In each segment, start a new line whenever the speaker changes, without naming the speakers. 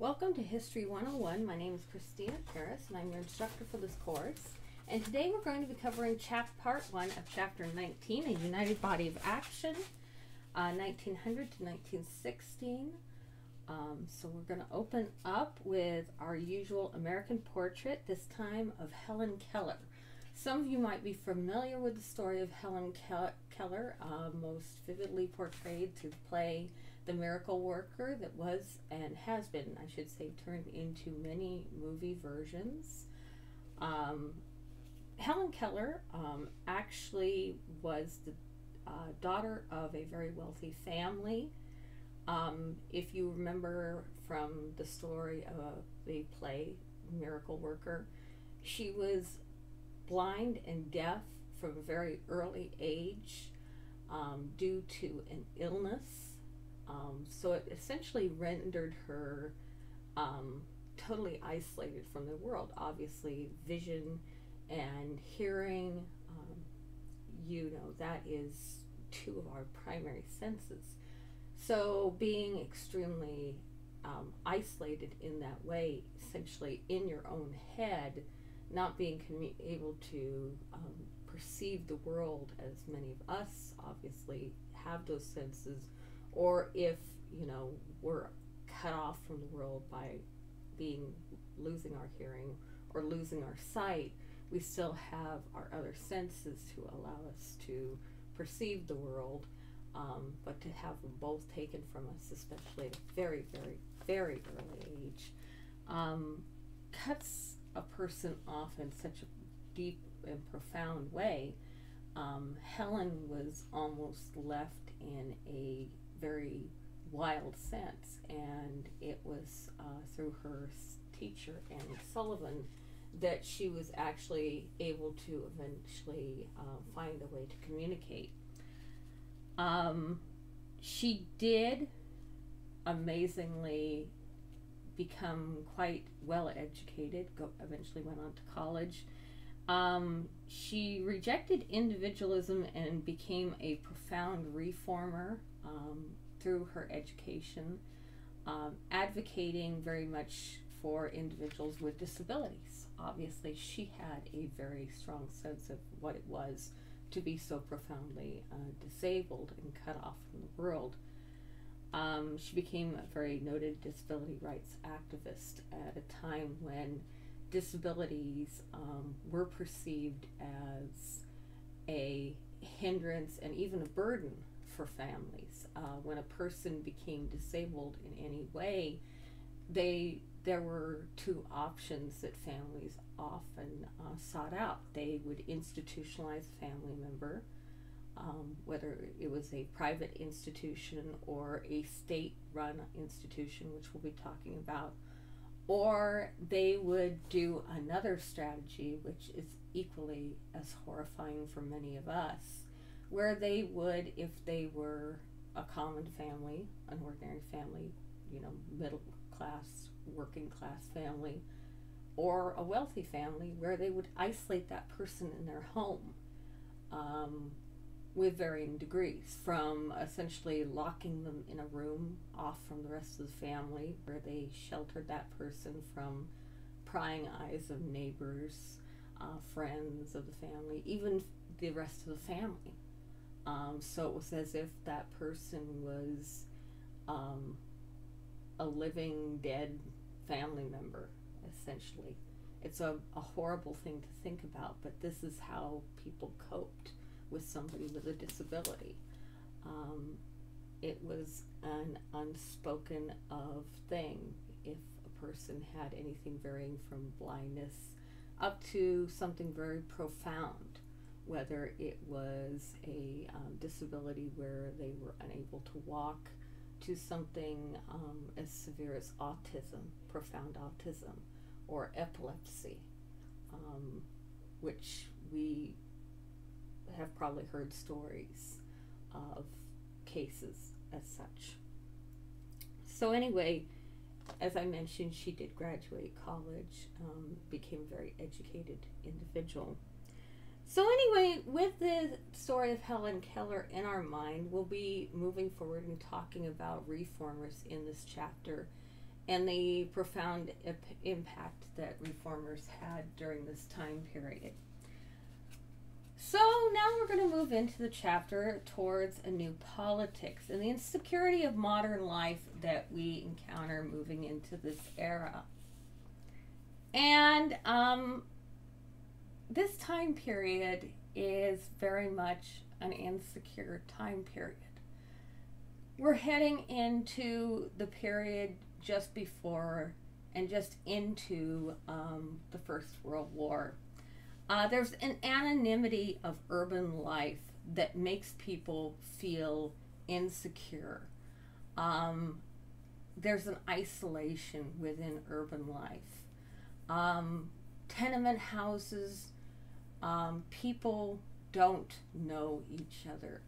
Welcome to History 101. My name is Christina Paris and I'm your instructor for this course. And today we're going to be covering part 1 of Chapter 19, A United Body of Action, 1900 to 1916. So we're going to open up with our usual American portrait, this time of Helen Keller. Some of you might be familiar with the story of Helen Keller, most vividly portrayed through the play The Miracle Worker that was and has been, I should say, turned into many movie versions. Helen Keller actually was the daughter of a very wealthy family. If you remember from the story of the play Miracle Worker, she was blind and deaf from a very early age due to an illness. So it essentially rendered her totally isolated from the world. Obviously, vision and hearing, that is two of our primary senses. So being extremely isolated in that way, essentially in your own head, not being able to perceive the world as many of us obviously have those senses, or if we're cut off from the world by losing our hearing or losing our sight, we still have our other senses to allow us to perceive the world, but to have them both taken from us, especially at a very, very, very early age, cuts a person off in such a deep and profound way. Helen was almost left in a very wild sense, and it was through her teacher, Annie Sullivan, that she was actually able to eventually find a way to communicate. She did amazingly become quite well educated, eventually went on to college. She rejected individualism and became a profound reformer through her education, advocating very much for individuals with disabilities. Obviously, she had a very strong sense of what it was to be so profoundly disabled and cut off from the world. She became a very noted disability rights activist at a time when disabilities were perceived as a hindrance and even a burden for families. When a person became disabled in any way, there were two options that families often sought out. They would institutionalize a family member, whether it was a private institution or a state-run institution, which we'll be talking about, or they would do another strategy, which is equally as horrifying for many of us, where they would, if they were a common family, an ordinary family, middle class, working class family, or a wealthy family, where they would isolate that person in their home with varying degrees, from essentially locking them in a room off from the rest of the family, where they sheltered that person from prying eyes of neighbors, friends of the family, even the rest of the family. So it was as if that person was a living, dead family member, essentially. It's a horrible thing to think about, but this is how people coped with somebody with a disability. It was an unspoken of thing. If a person had anything varying from blindness up to something very profound, whether it was a disability where they were unable to walk, to something as severe as autism, profound autism, or epilepsy, which we have probably heard stories of cases as such. So anyway, as I mentioned, she did graduate college, became a very educated individual. So anyway, with the story of Helen Keller in our mind, we'll be moving forward and talking about reformers in this chapter and the profound impact that reformers had during this time period. So now we're going to move into the chapter towards a new politics and the insecurity of modern life that we encounter moving into this era. And this time period is very much an insecure time period. We're heading into the period just before and just into the First World War. There's an anonymity of urban life that makes people feel insecure. There's an isolation within urban life. Tenement houses, people don't know each other.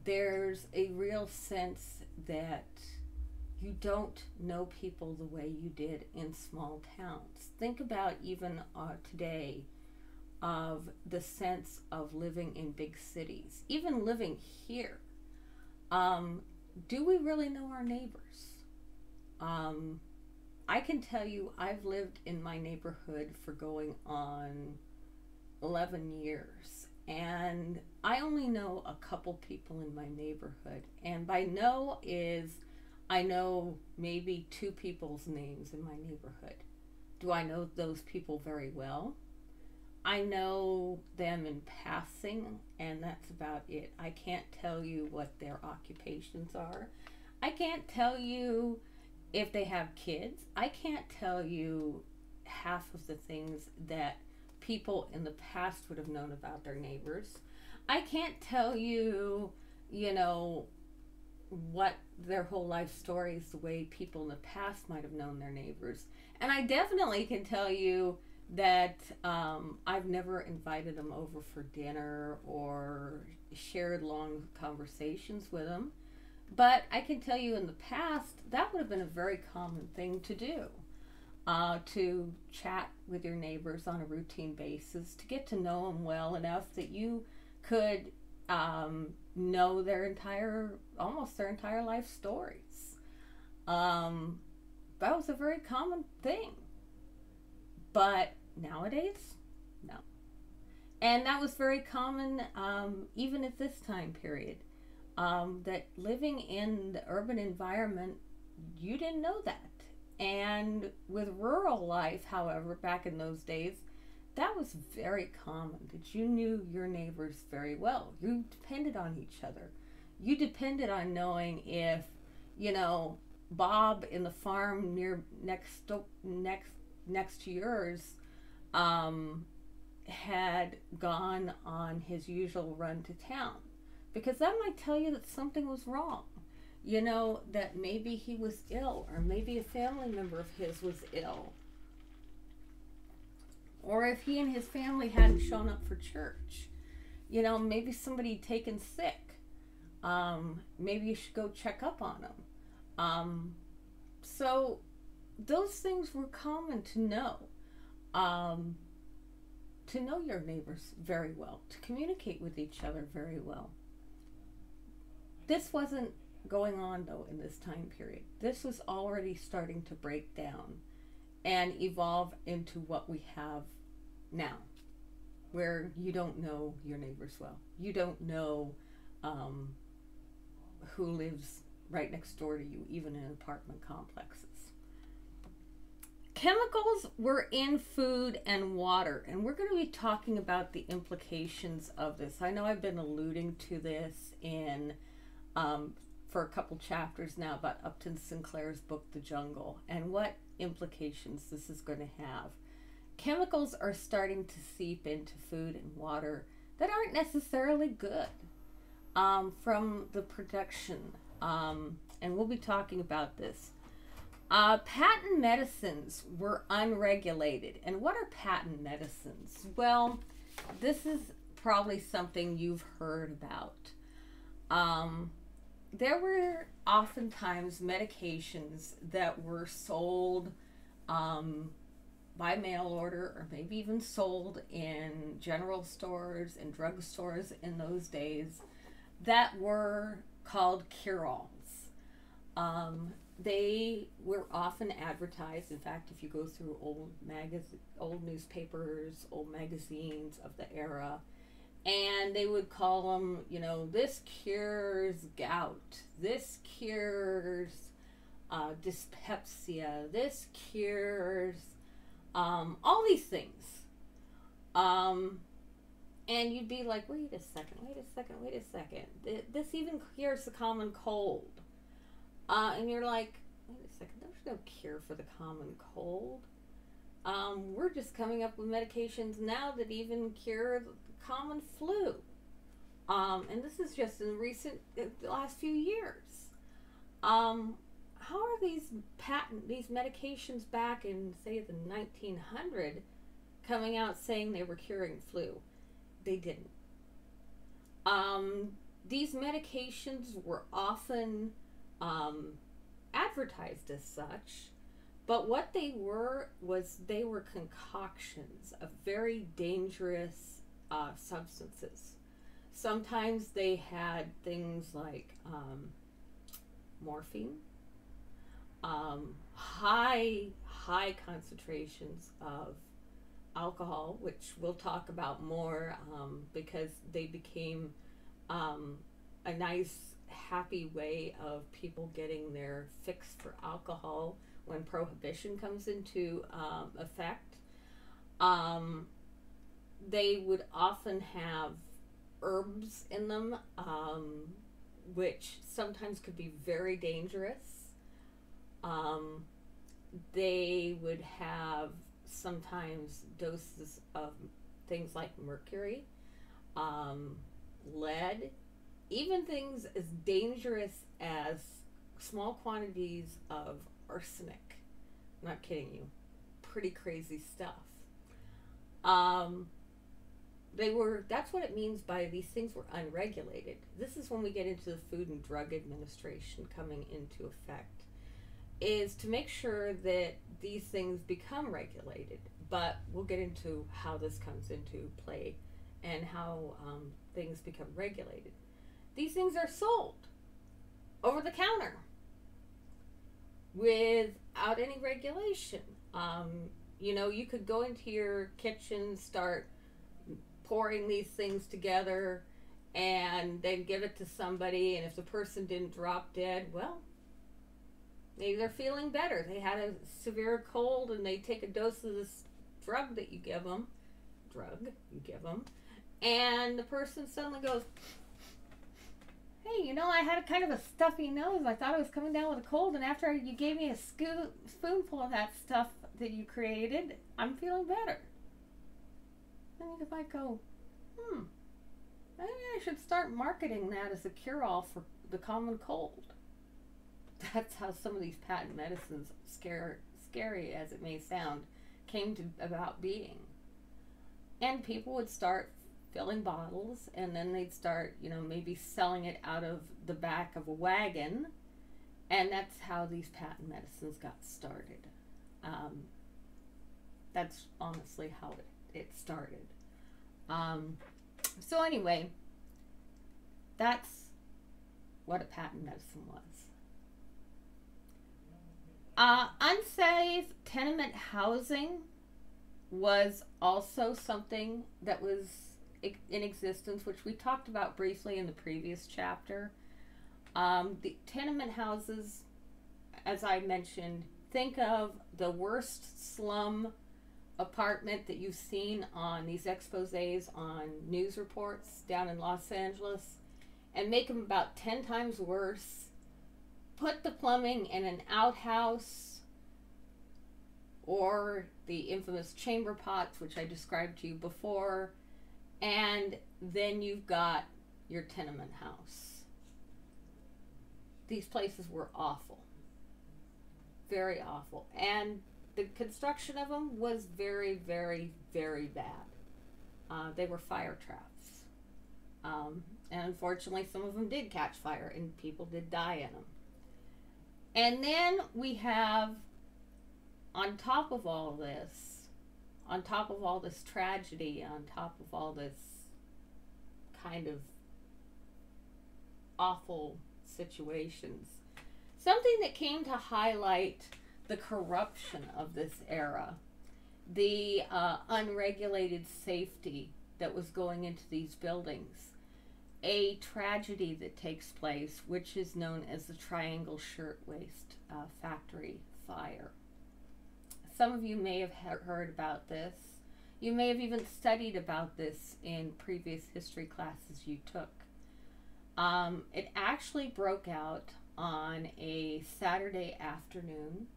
There's a real sense that you don't know people the way you did in small towns. Think about even today of the sense of living in big cities, even living here. Do we really know our neighbors? I can tell you I've lived in my neighborhood for going on 11 years, and I only know a couple people in my neighborhood. And by know is I know maybe 2 people's names in my neighborhood. Do I know those people very well? I know them in passing, and that's about it. I can't tell you what their occupations are. I can't tell you if they have kids. I can't tell you half of the things that people in the past would have known about their neighbors. I can't tell you, what their whole life stories, the way people in the past might have known their neighbors. And I definitely can tell you that I've never invited them over for dinner or shared long conversations with them. But I can tell you in the past, that would have been a very common thing to do. To chat with your neighbors on a routine basis, to get to know them well enough that you could know almost their entire life stories. That was a very common thing. But nowadays, no. And that was very common even at this time period. That living in the urban environment, you didn't know that. And with rural life, however, back in those days, that was very common, that you knew your neighbors very well. You depended on each other. You depended on knowing if, Bob in the farm next to yours had gone on his usual run to town. Because that might tell you that something was wrong. That maybe he was ill, or maybe a family member of his was ill. Or if he and his family hadn't shown up for church. Maybe somebody had taken sick. Maybe you should go check up on them. So those things were common to know. To know your neighbors very well. To communicate with each other very well. This wasn't going on, though, in this time period. This was already starting to break down and evolve into what we have now, where you don't know your neighbors well. You don't know who lives right next door to you, even in apartment complexes. Chemicals were in food and water, and we're going to be talking about the implications of this. I know I've been alluding to this for a couple chapters now about Upton Sinclair's book, The Jungle, and what implications this is going to have. Chemicals are starting to seep into food and water that aren't necessarily good from the production, and we'll be talking about this. Patent medicines were unregulated. And what are patent medicines? Well, this is probably something you've heard about. There were oftentimes medications that were sold by mail order, or maybe even sold in general stores and drugstores in those days, that were called cure-alls. they were often advertised. In fact, if you go through old newspapers, old magazines of the era, and they would call them, you know, this cures gout, this cures dyspepsia, this cures all these things. And you'd be like, wait a second, wait a second, wait a second. This even cures the common cold. And you're like, wait a second, there's no cure for the common cold. We're just coming up with medications now that even cure the common flu. And this is just in the last few years. How are these medications back in, say, the 1900 coming out saying they were curing flu? They didn't. These medications were often advertised as such, but what they were was they were concoctions of very dangerous substances. Sometimes they had things like morphine, high concentrations of alcohol, which we'll talk about more, because they became a nice, happy way of people getting their fix for alcohol when prohibition comes into effect. They would often have herbs in them, which sometimes could be very dangerous. They would have sometimes doses of things like mercury, lead, even things as dangerous as small quantities of arsenic. I'm not kidding you. Pretty crazy stuff. That's what it means by these things were unregulated. This is when we get into the Food and Drug Administration coming into effect, is to make sure that these things become regulated. But we'll get into how this comes into play and how things become regulated. These things are sold over the counter without any regulation. You know, you could go into your kitchen, start pouring these things together, and then give it to somebody, and if the person didn't drop dead, well, maybe they're feeling better. They had a severe cold and they take a dose of this drug you give them, and the person suddenly goes, hey, you know, I had a kind of a stuffy nose. I thought I was coming down with a cold, and after you gave me a spoonful of that stuff that you created, I'm feeling better. And you might go, maybe I should start marketing that as a cure-all for the common cold. That's how some of these patent medicines, scary as it may sound, came to about being. And people would start filling bottles, and then they'd start, you know, maybe selling it out of the back of a wagon, and that's how these patent medicines got started. That's honestly how it started. So anyway, that's what a patent medicine was. Unsafe tenement housing was also something that was in existence, which we talked about briefly in the previous chapter. The tenement houses, as I mentioned, think of the worst slum apartment that you've seen on these exposés on news reports down in Los Angeles, and make them about 10 times worse. Put the plumbing in an outhouse or the infamous chamber pots, which I described to you before, and then you've got your tenement house. These places were awful. Very awful. And the construction of them was very, very, very bad. They were fire traps. And unfortunately, some of them did catch fire, and people did die in them. And then we have, on top of all this, on top of all this tragedy, on top of all this situations, something that came to highlight the corruption of this era, the unregulated safety that was going into these buildings, a tragedy that takes place, which is known as the Triangle Shirtwaist Factory fire. Some of you may have heard about this. You may have even studied about this in previous history classes you took. It actually broke out on a Saturday afternoon.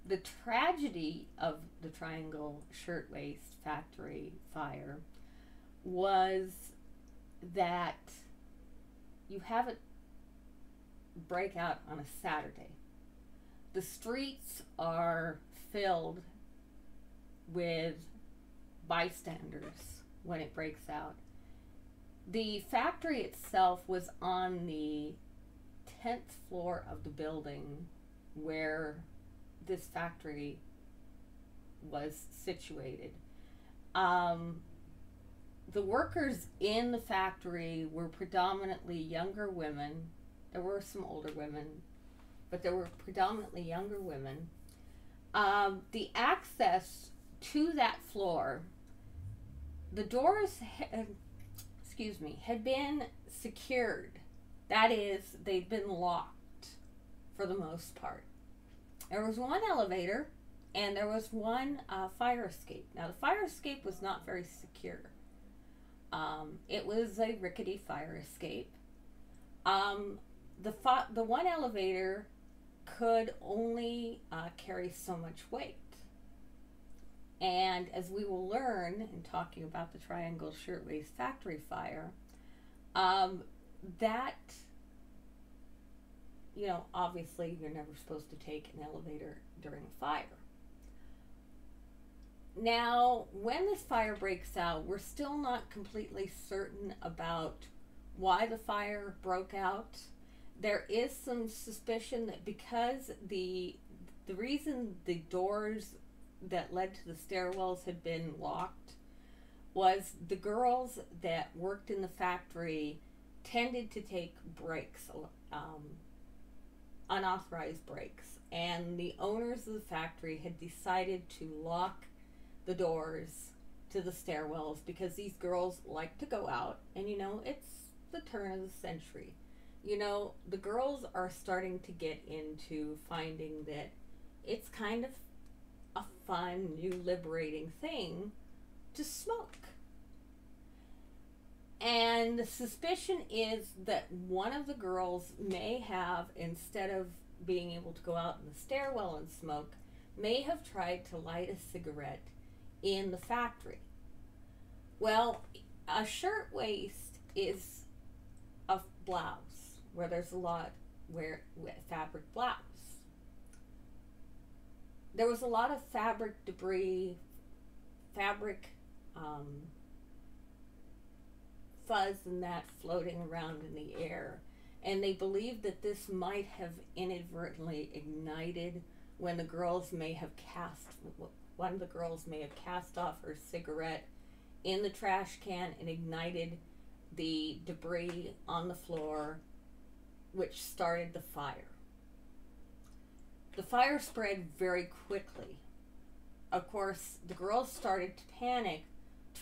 The tragedy of the Triangle Shirtwaist Factory fire was that you have it break out on a Saturday. The streets are filled with bystanders when it breaks out. The factory itself was on the 10th floor of the building where this factory was situated. The workers in the factory were predominantly younger women. There were some older women, but there were predominantly younger women. The access to that floor, the doors had been secured. That is, they'd been locked for the most part. There was one elevator and there was one fire escape. Now, the fire escape was not very secure. It was a rickety fire escape. The one elevator could only carry so much weight. And as we will learn in talking about the Triangle Shirtwaist Factory fire, that, obviously you're never supposed to take an elevator during a fire. Now, when this fire breaks out, we're still not completely certain about why the fire broke out. There is some suspicion that because the reason the doors that led to the stairwells had been locked was the girls that worked in the factory tended to take breaks, unauthorized breaks, and the owners of the factory had decided to lock the doors to the stairwells because these girls like to go out, and it's the turn of the century. The girls are starting to get into finding that it's kind of a fun, new, liberating thing to smoke. And the suspicion is that one of the girls may have, instead of being able to go out in the stairwell and smoke, may have tried to light a cigarette in the factory. Well, a shirtwaist is a blouse where there's a lot with fabric blouse. There was a lot of fabric debris, fabric fuzz and that floating around in the air, and they believed that this might have inadvertently ignited when the girls may have one of the girls may have cast off her cigarette in the trash can and ignited the debris on the floor, which started the fire. The fire spread very quickly. Of course, the girls started to panic,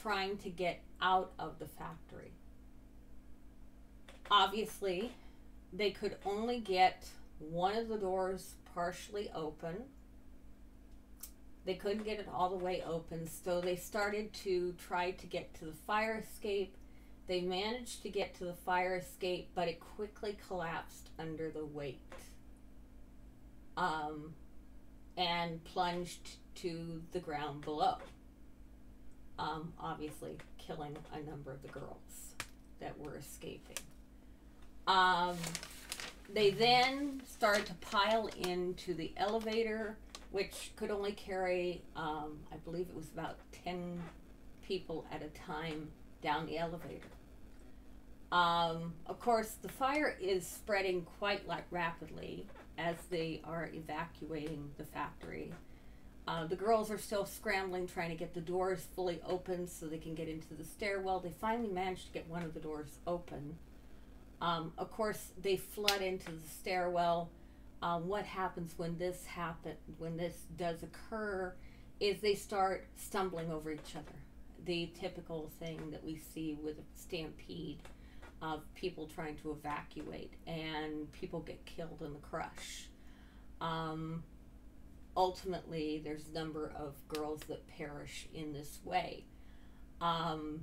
trying to get out of the factory. Obviously, they could only get one of the doors partially open. They couldn't get it all the way open, so they started to try to get to the fire escape. They managed to get to the fire escape, but it quickly collapsed under the weight and plunged to the ground below, obviously killing a number of the girls that were escaping. They then started to pile into the elevator, which could only carry, I believe it was about 10 people at a time down the elevator. Of course, the fire is spreading quite rapidly as they are evacuating the factory. The girls are still scrambling, trying to get the doors fully open so they can get into the stairwell. They finally managed to get one of the doors open. Of course, they flood into the stairwell. What happens when this does occur, is they start stumbling over each other. The typical thing that we see with a stampede of people trying to evacuate, and people get killed in the crush. Ultimately, there's a number of girls that perish in this way. The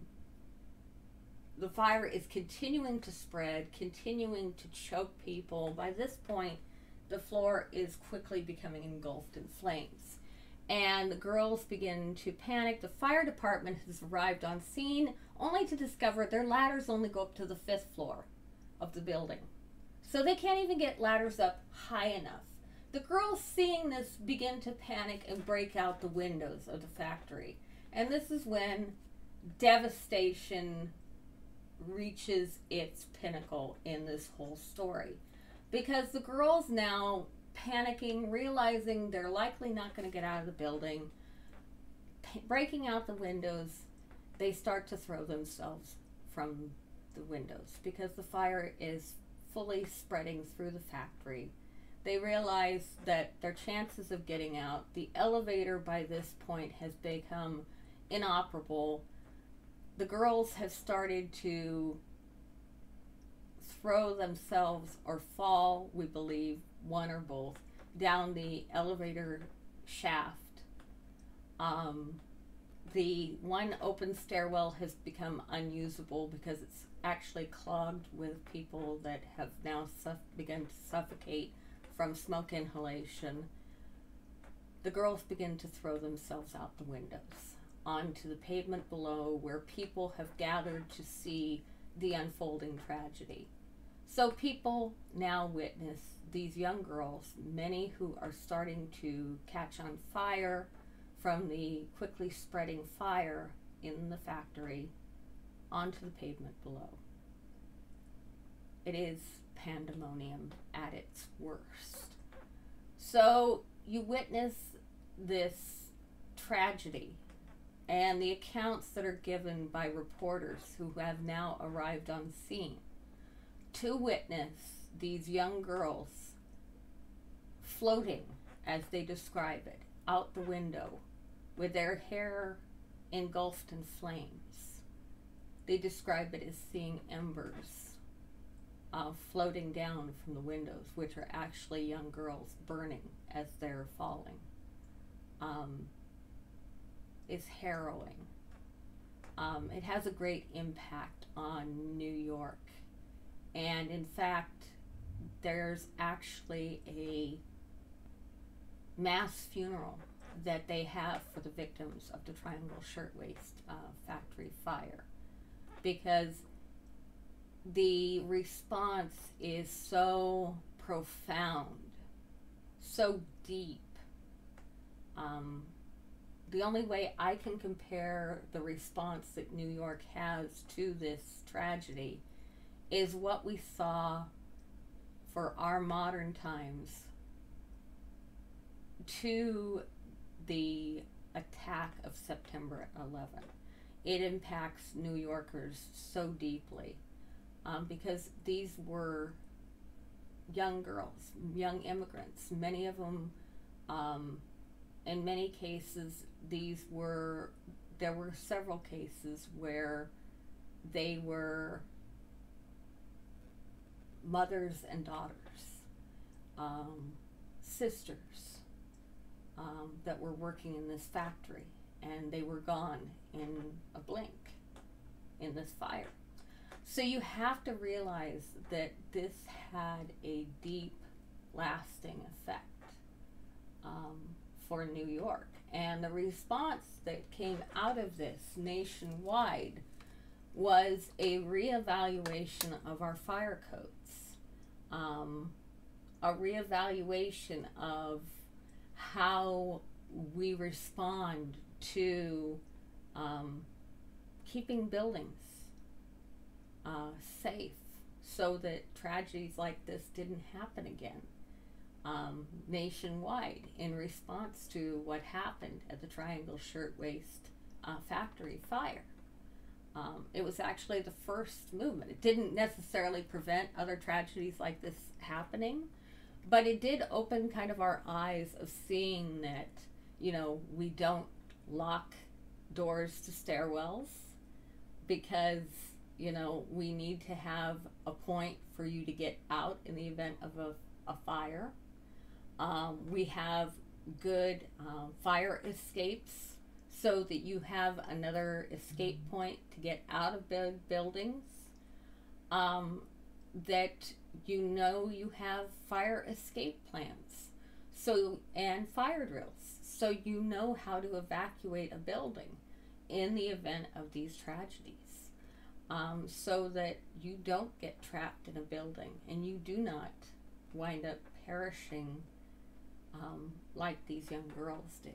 fire is continuing to spread, continuing to choke people. By this point, the floor is quickly becoming engulfed in flames. And the girls begin to panic. The fire department has arrived on scene, only to discover their ladders only go up to the 5th floor of the building. So they can't even get ladders up high enough. The girls, seeing this, begin to panic and break out the windows of the factory. And this is when devastation reaches its pinnacle in this whole story. Because the girls, now panicking, realizing they're likely not going to get out of the building, breaking out the windows, they start to throw themselves from the windows because the fire is fully spreading through the factory. They realize that their chances of getting out, the elevator by this point has become inoperable. The girls have started to throw themselves or fall, we believe, one or both, down the elevator shaft. The one open stairwell has become unusable because it's actually clogged with people that have now begun to suffocate from smoke inhalation. The girls begin to throw themselves out the windows onto the pavement below, where people have gathered to see the unfolding tragedy. So people now witness these young girls, many who are starting to catch on fire from the quickly spreading fire in the factory, onto the pavement below. It is pandemonium at its worst. So you witness this tragedy and the accounts that are given by reporters who have now arrived on scene to witness these young girls floating, as they describe it, out the window with their hair engulfed in flames. They describe it as seeing embers floating down from the windows, which are actually young girls burning as they're falling. It's harrowing. It has a great impact on New York. And in fact, there's actually a mass funeral that they have for the victims of the Triangle Shirtwaist factory fire, because the response is so profound, so deep. The only way I can compare the response that New York has to this tragedy is what we saw for our modern times to the attack of September 11th. It impacts New Yorkers so deeply because these were young girls, young immigrants. Many of them, in many cases, there were several cases where they were mothers and daughters, sisters, that were working in this factory, and they were gone in a blink in this fire. So you have to realize that this had a deep, lasting effect for New York. And the response that came out of this nationwide was a reevaluation of our fire codes, a reevaluation of how we respond to keeping buildings safe so that tragedies like this didn't happen again nationwide, in response to what happened at the Triangle Shirtwaist factory fire. It was actually the first movement. It didn't necessarily prevent other tragedies like this happening, but it did open kind of our eyes of seeing that, you know, we don't lock doors to stairwells because, you know, we need to have a point for you to get out in the event of a fire. We have good fire escapes so that you have another escape point to get out of buildings. That you know you have fire escape plans, so, and fire drills, so you know how to evacuate a building in the event of these tragedies, so that you don't get trapped in a building and you do not wind up perishing like these young girls did.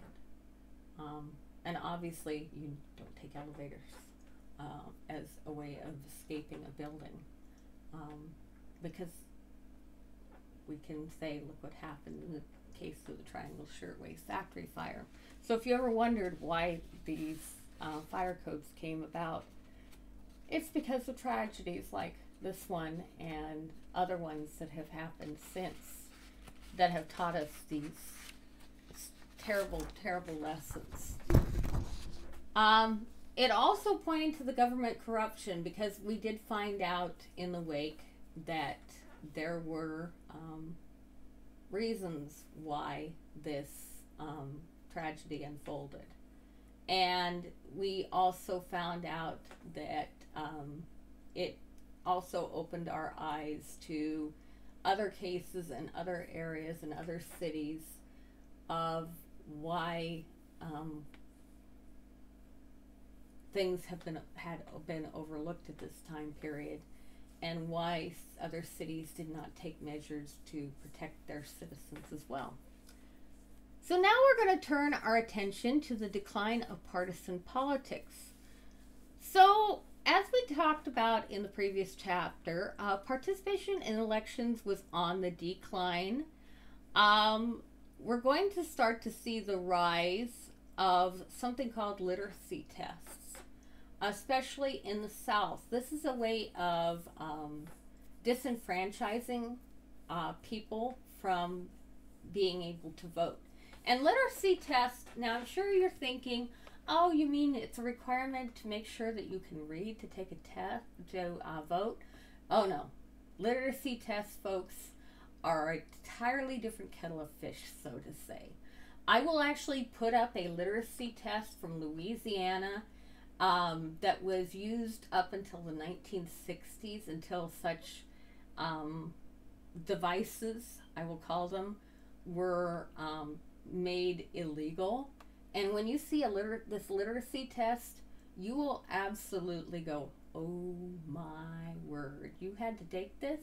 And obviously you don't take elevators as a way of escaping a building, because we can say, look what happened in the case of the Triangle Shirtwaist Factory fire. So if you ever wondered why these fire codes came about, it's because of tragedies like this one and other ones that have happened since that have taught us these terrible, terrible lessons. It also pointed to the government corruption, because we did find out in the wake that there were reasons why this tragedy unfolded. And we also found out that it also opened our eyes to other cases in other areas and other cities of why things have been overlooked at this time period, and why other cities did not take measures to protect their citizens as well. So now we're going to turn our attention to the decline of partisan politics. So, as we talked about in the previous chapter, participation in elections was on the decline. We're going to start to see the rise of something called literacy tests, especially in the South. This is a way of disenfranchising people from being able to vote. And literacy tests, now I'm sure you're thinking, oh, you mean it's a requirement to make sure that you can read to take a test to vote? Oh no. Literacy tests, folks, are an entirely different kettle of fish, so to say. I will actually put up a literacy test from Louisiana that was used up until the 1960s, until such devices, I will call them, were made illegal. And when you see this literacy test, you will absolutely go, oh my word, you had to take this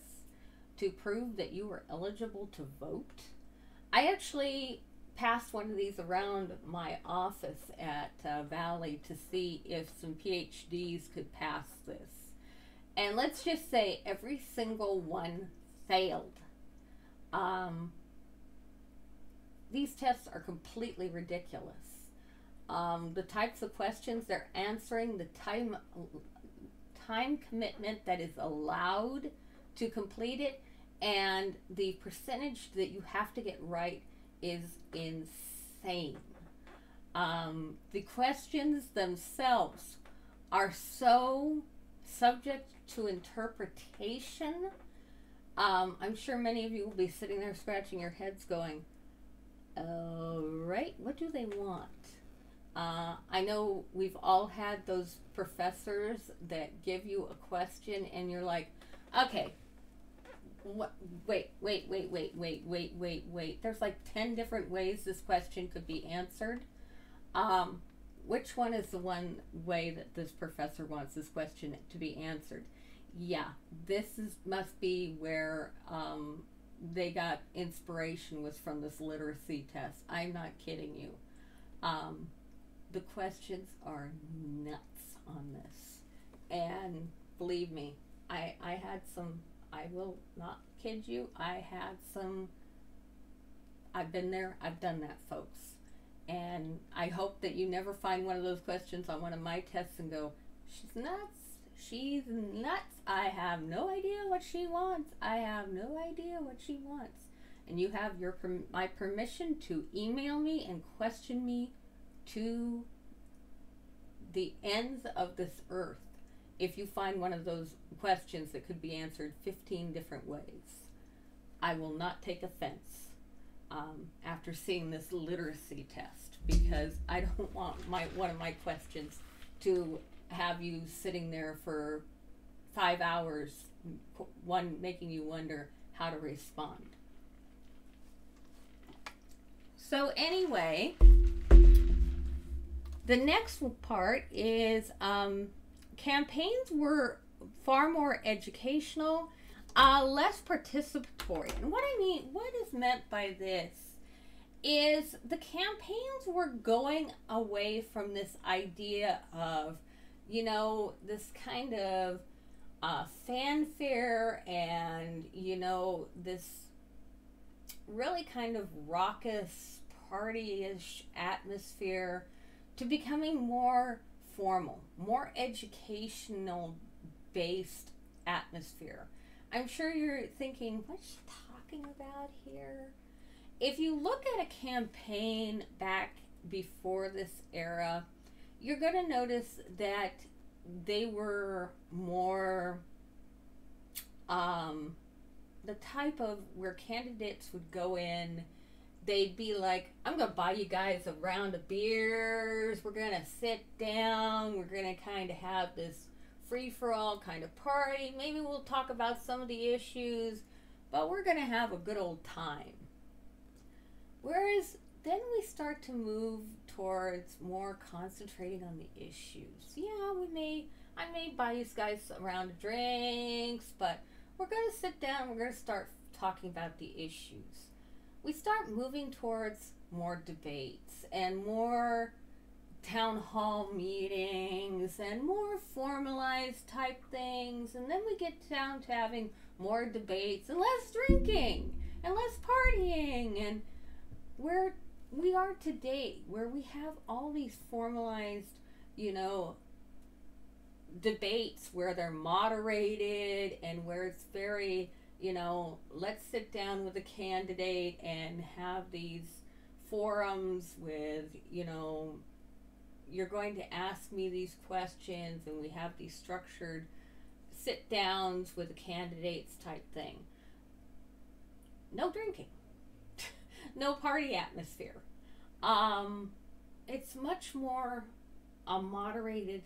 to prove that you were eligible to vote? I actually passed one of these around my office at Valley to see if some PhDs could pass this. And let's just say every single one failed. These tests are completely ridiculous. The types of questions they're answering, the time commitment that is allowed to complete it, and the percentage that you have to get right is insane. The questions themselves are so subject to interpretation. I'm sure many of you will be sitting there scratching your heads going, all right, what do they want? I know we've all had those professors that give you a question and you're like, okay, what, wait. There's like 10 different ways this question could be answered. Which one is the one way that this professor wants this question to be answered? Yeah, must be where they got inspiration, was from this literacy test. I'm not kidding you. The questions are nuts on this. And believe me, I had some, I will not kid you, I had some, I've been there, I've done that, folks. And I hope that you never find one of those questions on one of my tests and go, She's nuts. She's nuts. I have no idea what she wants. I have no idea what she wants. And you have my permission to email me and question me to the ends of this earth if you find one of those questions that could be answered 15 different ways. I will not take offense after seeing this literacy test, because I don't want one of my questions to have you sitting there for 5 hours, making you wonder how to respond. So anyway, the next part is campaigns were far more educational, less participatory. And what is meant by this is the campaigns were going away from this idea of, this kind of fanfare and, this really kind of raucous, party-ish atmosphere, to becoming more formal, more educational-based atmosphere. I'm sure you're thinking, what's she talking about here? If you look at a campaign back before this era, you're going to notice that they were more the type of where candidates would go in. They'd be like, I'm going to buy you guys a round of beers. We're going to sit down. We're going to kind of have this free-for-all kind of party. Maybe we'll talk about some of the issues, but we're going to have a good old time. Whereas then we start to move towards more concentrating on the issues. Yeah, I may buy you guys a round of drinks, but we're going to sit down. We're going to start talking about the issues. We start moving towards more debates and more town hall meetings and more formalized type things, and then we get down to having more debates and less drinking and less partying, and where we are today, where we have all these formalized, debates where they're moderated and where it's very, let's sit down with a candidate and have these forums with, you're going to ask me these questions, and we have these structured sit downs with the candidates type thing. No drinking. No party atmosphere. It's much more a moderated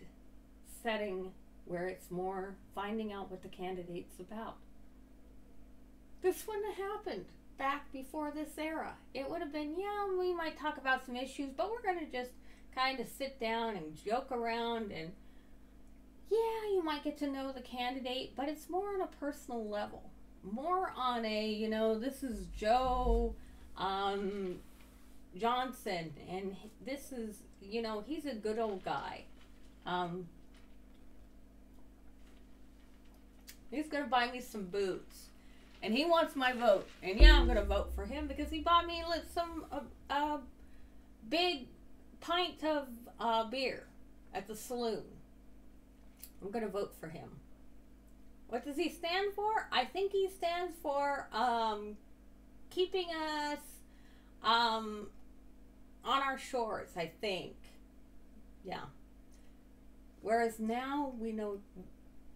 setting where it's more finding out what the candidate's about. This wouldn't have happened back before this era. It would have been, yeah, we might talk about some issues, but we're going to just kind of sit down and joke around, and yeah, you might get to know the candidate, but it's more on a personal level. More on a, this is Joe Johnson, and this is, he's a good old guy. He's going to buy me some boots, and he wants my vote, and yeah, I'm going to vote for him because he bought me some big pint of beer at the saloon. I'm going to vote for him. What does he stand for? I think he stands for keeping us on our shores, I think. Yeah. Whereas now we know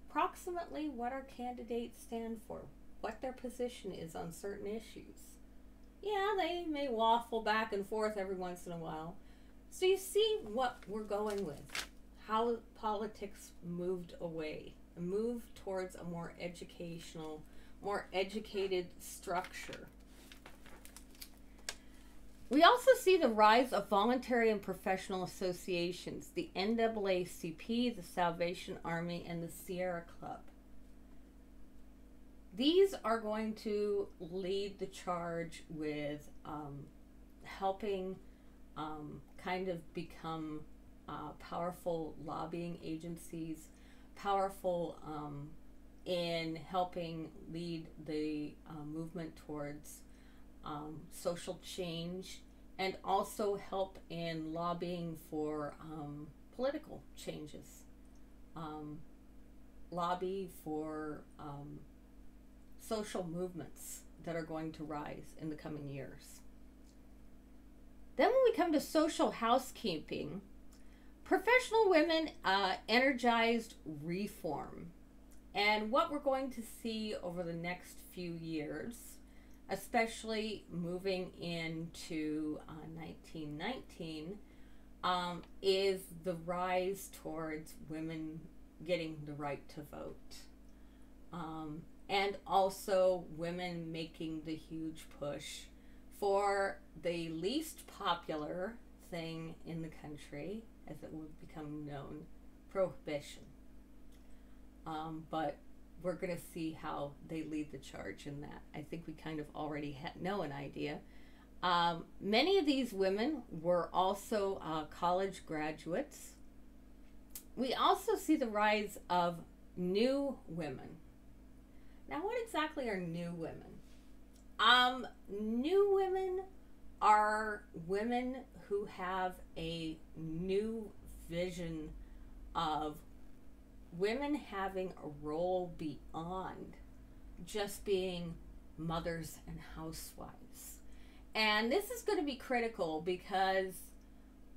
approximately what our candidates stand for, what their position is on certain issues. Yeah, they may waffle back and forth every once in a while. So you see what we're going with, how politics moved away, moved towards a more educational, more educated structure. We also see the rise of voluntary and professional associations, the NAACP, the Salvation Army, and the Sierra Club. These are going to lead the charge with helping kind of become powerful lobbying agencies, powerful in helping lead the movement towards social change, and also help in lobbying for political changes. um, lobby for social movements that are going to rise in the coming years. Then when we come to social housekeeping, professional women energized reform. And what we're going to see over the next few years, especially moving into 1919, is the rise towards women getting the right to vote. And also women making the huge push for the least popular thing in the country, as it would become known, prohibition. But we're going to see how they lead the charge in that. I think we kind of already know an idea. Many of these women were also college graduates. We also see the rise of new women. Now, what exactly are new women? New women are women who have a new vision of women having a role beyond just being mothers and housewives. And this is going to be critical because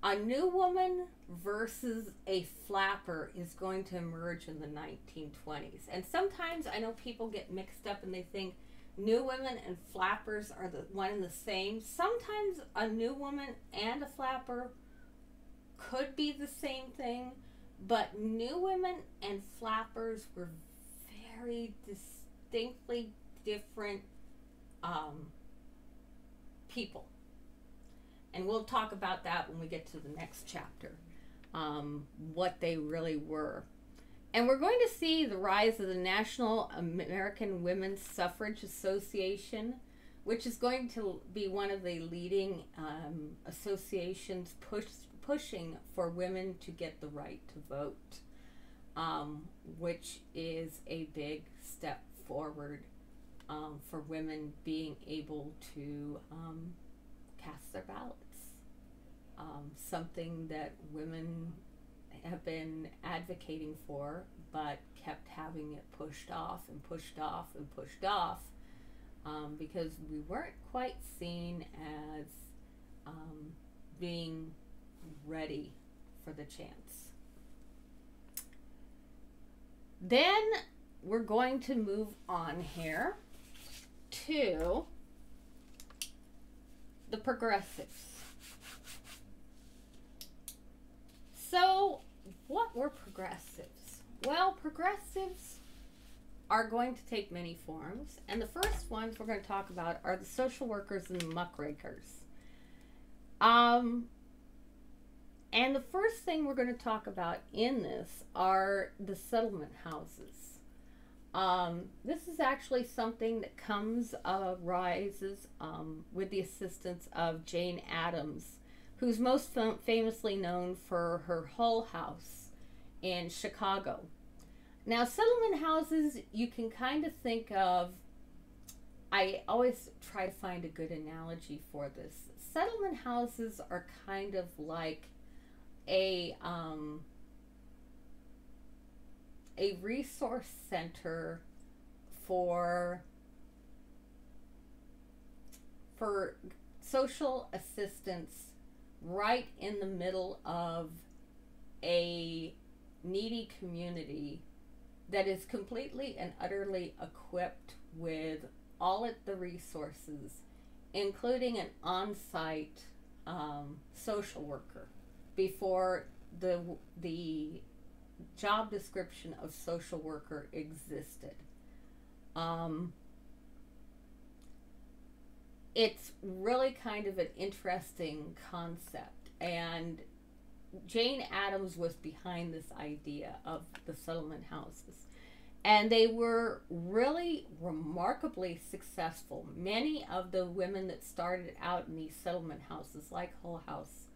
a new woman versus a flapper is going to emerge in the 1920s. And sometimes I know people get mixed up and they think new women and flappers are the one and the same. Sometimes a new woman and a flapper could be the same thing, but new women and flappers were very distinctly different people. And we'll talk about that when we get to the next chapter, what they really were. And we're going to see the rise of the National American Women's Suffrage Association, which is going to be one of the leading associations pushing for women to get the right to vote, which is a big step forward for women being able to cast their ballots. Something that women have been advocating for, but kept having it pushed off and pushed off and pushed off, because we weren't quite seen as being ready for the chance. Then we're going to move on here to the progressives. So, what were progressives? Well, progressives are going to take many forms, and the first ones we're going to talk about are the social workers and the muckrakers. And the first thing we're going to talk about in this are the settlement houses. This is actually something that rises with the assistance of Jane Addams, who's most famously known for her Hull House in Chicago. Now, settlement houses, you can kind of think of, I always try to find a good analogy for this. Settlement houses are kind of like a resource center for social assistance right in the middle of a needy community that is completely and utterly equipped with all of the resources, including an on-site social worker, before the job description of social worker existed. It's really kind of an interesting concept, and Jane Addams was behind this idea of the settlement houses, and they were really remarkably successful. Many of the women that started out in these settlement houses, like Hull House,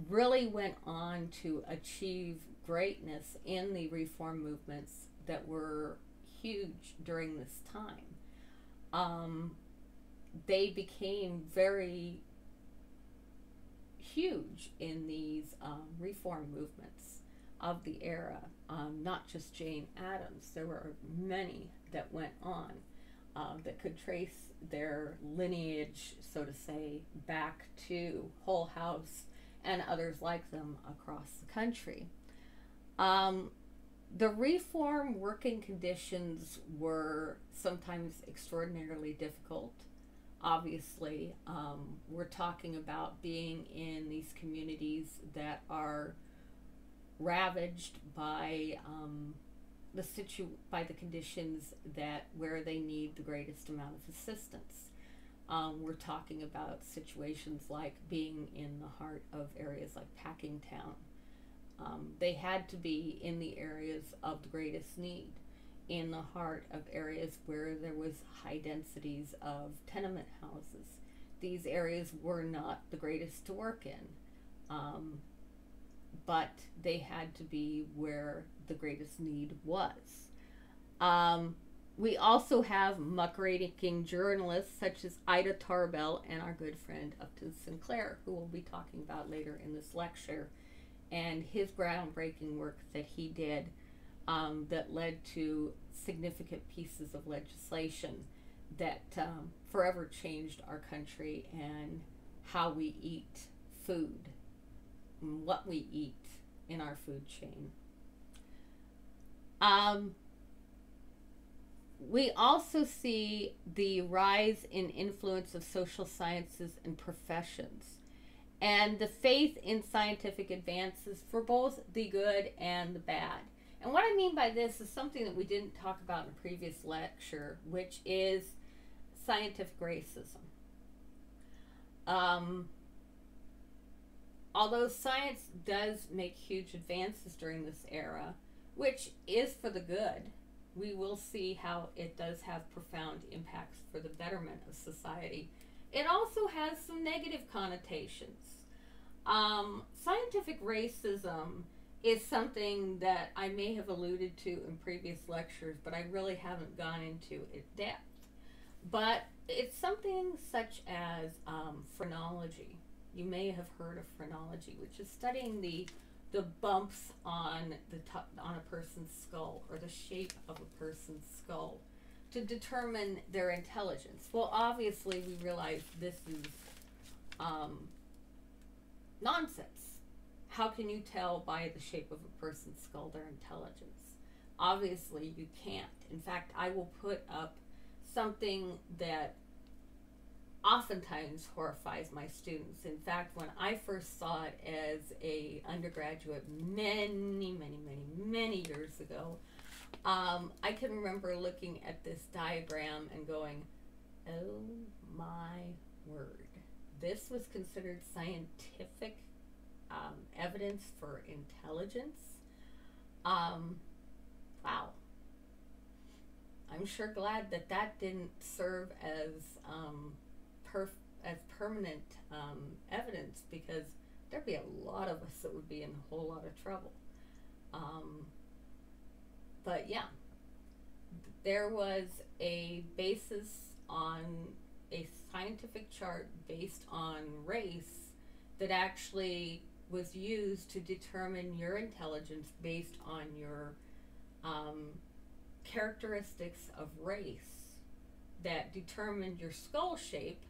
really went on to achieve greatness in the reform movements that were huge during this time. They became very huge in these reform movements. of the era, not just Jane Addams. There were many that went on that could trace their lineage, so to say, back to Hull House and others like them across the country. The reform working conditions were sometimes extraordinarily difficult. Obviously, we're talking about being in these communities that are ravaged by by the conditions that where they need the greatest amount of assistance. We're talking about situations like being in the heart of areas like Packingtown. They had to be in the areas of the greatest need, in the heart of areas where there was high densities of tenement houses. These areas were not the greatest to work in, but they had to be where the greatest need was. We also have muckraking journalists such as Ida Tarbell and our good friend Upton Sinclair, who we'll be talking about later in this lecture, and his groundbreaking work that he did that led to significant pieces of legislation that forever changed our country and how we eat food, and what we eat in our food chain. We also see the rise in influence of social sciences and professions, and the faith in scientific advances for both the good and the bad. And what I mean by this is something that we didn't talk about in a previous lecture, which is scientific racism. Although science does make huge advances during this era, which is for the good, we will see how it does have profound impacts for the betterment of society. It also has some negative connotations. Scientific racism is something that I may have alluded to in previous lectures, but I really haven't gone into it depth. But it's something such as phrenology. You may have heard of phrenology, which is studying the bumps on on a person's skull, or the shape of a person's skull, to determine their intelligence. Well, obviously, we realize this is nonsense. How can you tell by the shape of a person's skull their intelligence? Obviously, you can't. In fact, I will put up something that oftentimes horrifies my students. In fact, when I first saw it as a undergraduate many years ago, I can remember looking at this diagram and going, oh my word. This was considered scientific evidence for intelligence. Wow. I'm sure glad that that didn't serve as permanent evidence, because there'd be a lot of us that would be in a whole lot of trouble. But yeah, there was a basis on a scientific chart based on race that actually was used to determine your intelligence based on your characteristics of race that determined your skull shape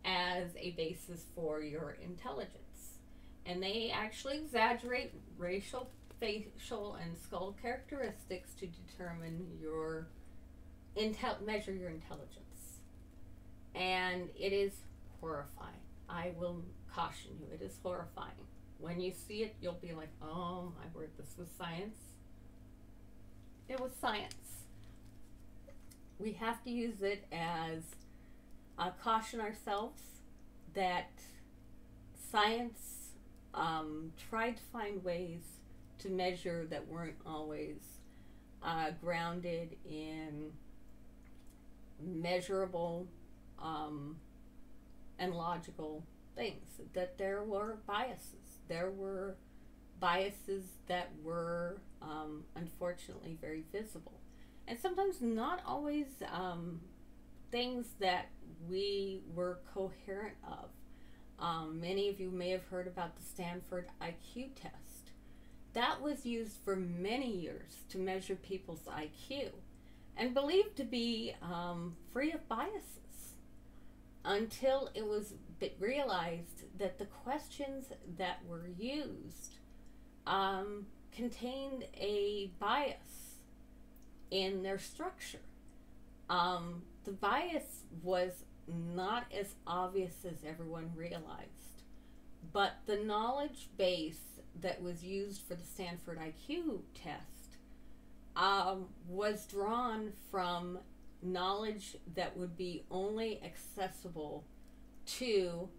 as a basis for your intelligence. And they actually exaggerate racial, facial, and skull characteristics to determine your measure your intelligence. And it is horrifying. I will caution you, it is horrifying. When you see it, you'll be like, oh my word, this was science. It was science. We have to use it as caution ourselves that science tried to find ways to measure that weren't always grounded in measurable and logical things, that there were biases. There were biases that were unfortunately very visible, and sometimes not always things that we were coherent of. Many of you may have heard about the Stanford IQ test, that was used for many years to measure people's IQ and believed to be free of biases until it was realized that the questions that were used contained a bias in their structure. The bias was not as obvious as everyone realized, but the knowledge base that was used for the Stanford IQ test was drawn from knowledge that would be only accessible to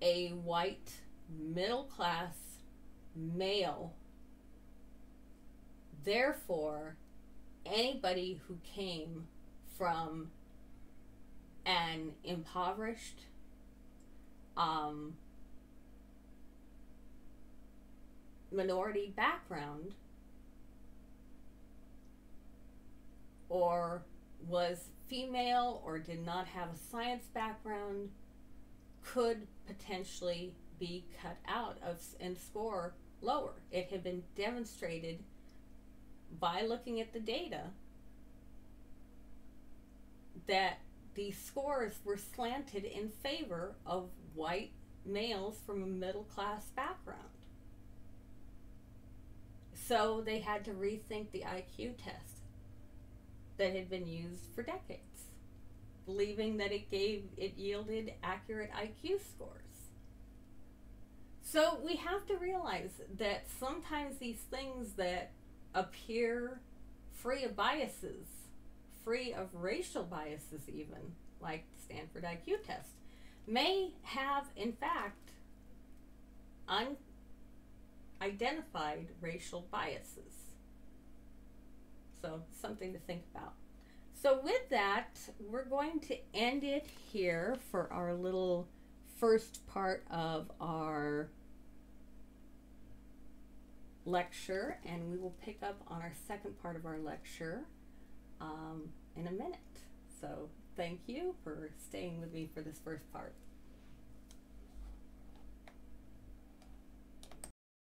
a white middle class male. Therefore, anybody who came from an impoverished minority background or was female or did not have a science background could potentially be cut out of and score lower. It had been demonstrated by looking at the data that these scores were slanted in favor of white males from a middle class background. So they had to rethink the IQ test that had been used for decades, believing that it yielded accurate IQ scores. So we have to realize that sometimes these things that appear free of biases, free of racial biases even, like the Stanford IQ test, may have, in fact, unidentified racial biases. So something to think about. So with that, we're going to end it here for our little first part of our lecture, and we will pick up on our second part of our lecture in a minute. So thank you for staying with me for this first part.